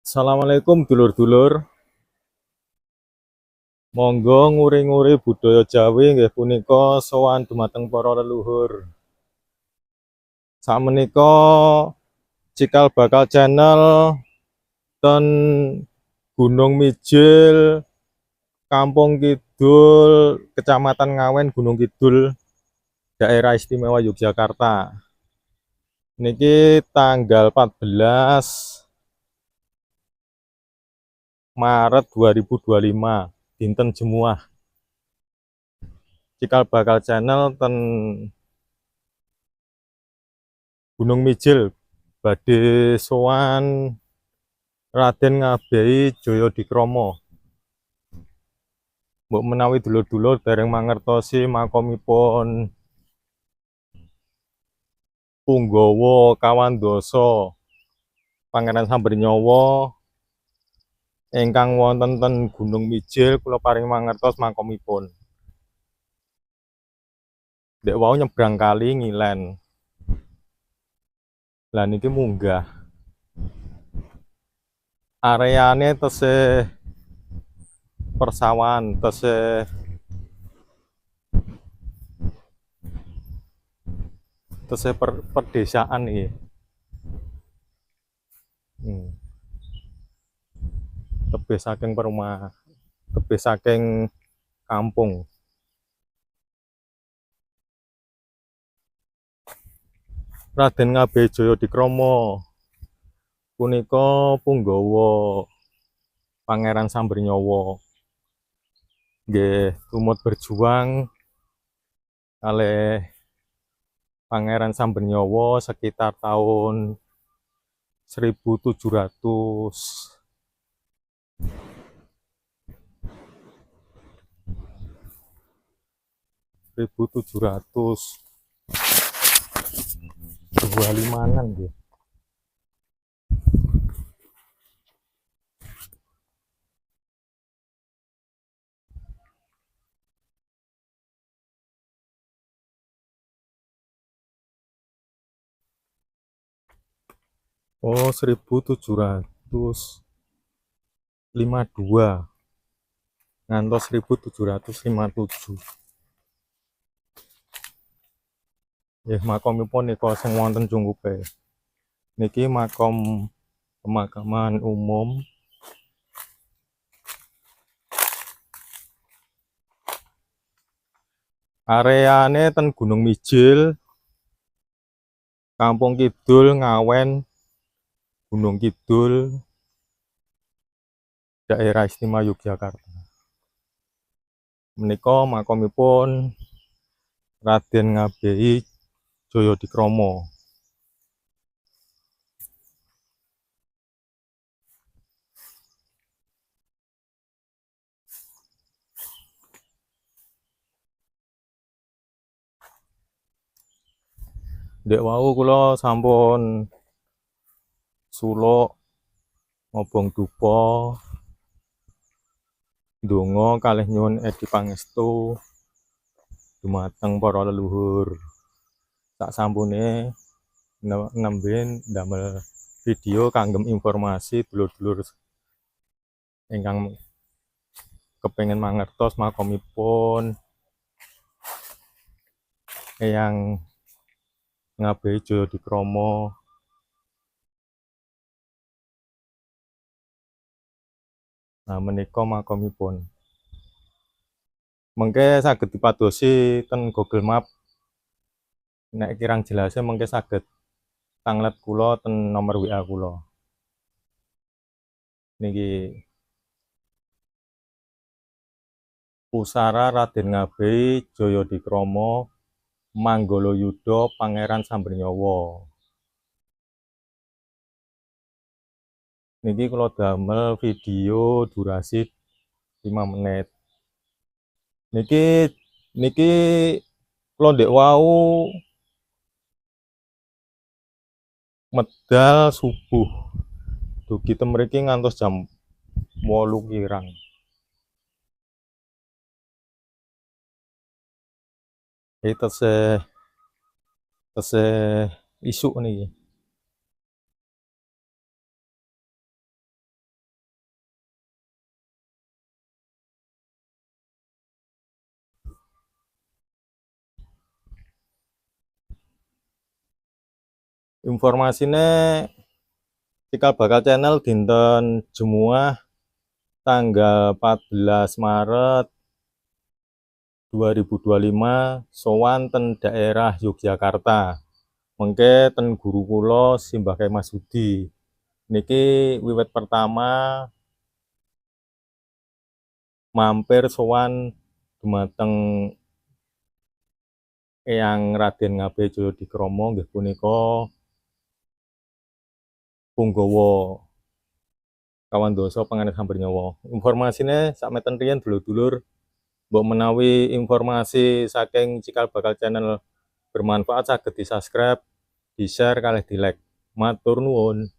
Assalamualaikum dulur-dulur. Monggo nguri-nguri budaya Jawi nggih punika sowan dumateng para leluhur. Sakmenika cikal bakal channel ten Gunung Mijil, Kampung Kidul, Kecamatan Ngawen, Gunung Kidul, Daerah Istimewa Yogyakarta. Niki tanggal 14 Maret 2025, dinten Jemuah. Cikal bakal channel ten Gunung Mijil badhe sowan Raden Ngabei Jayadikromo. Mbok menawi dulur-dulur dereng mangertosi makomipun Punggawa Kawandasa Pangeran Sambernyawa ingkang wonten ten Gunung Mijil, kula paring mangertos makomipun. Dek wau nyebrang kali ngilen. Lah niki munggah. Areane tesih persawahan, tesih perdesaan iki. Tebih saking perumahan, tebih saking kampung. Raden Ngabei Jayadikromo punika punggawa Pangeran Sambernyawa. Nggih tumut berjuang kalih Pangeran Sambernyawa sekitar tahun 1700 1725-an nggih. Oh, 1752 ngantos 1757. Nggih makomipun nika sing wonten Cungkupe. Niki makom pemakaman umum areane ten Gunung Mijil, Kampung Kidul, Ngawen, Gunung Kidul, Daerah Istimewa Yogyakarta. Menika makomipun Raden Ngabei Jayadikromo. Dek wau kula sampun suluk ngobong dupa ndonga kalih nyuwun edi pangestu dumateng para leluhur. Sak sampune nembe ndamel video kanggem informasi dulur-dulur ingkang kepengin mangertos makomipun Eyang Ngabei Jayadikromo. Nah menika makomipun. Mengke saged dipadosi ten Google Map. Nek kirang jelasnya mengke saged tanglet kula ten nomor WA kula. Niki Pusara Raden Ngabei Jayadikromo Manggalayuda Pangeran Sambernyawa. Niki kula damel video durasi 5 menit. Niki kula ndek wau medal subuh. Dugi temriki ngantos jam 8 kirang. Iki tesih isuk niki. Informasinya cikal bakal channel dinten Jumat tanggal 14 Maret 2025 sowan ten daerah Yogyakarta. Mengke ten guru kula Simbah Kyai Masudi. Niki wiwit pertama mampir sowan dumateng Eyang Raden Ngabeh Jayadikromo nggih punika Punggawa Kawandasa Panganet Samber Nyawa. Informasine sakmeten riyen dulur-dulur, mbok menawi informasi saking cikal bakal channel bermanfaat saged di-subscribe, di-share kalih di-like. Matur nuwun.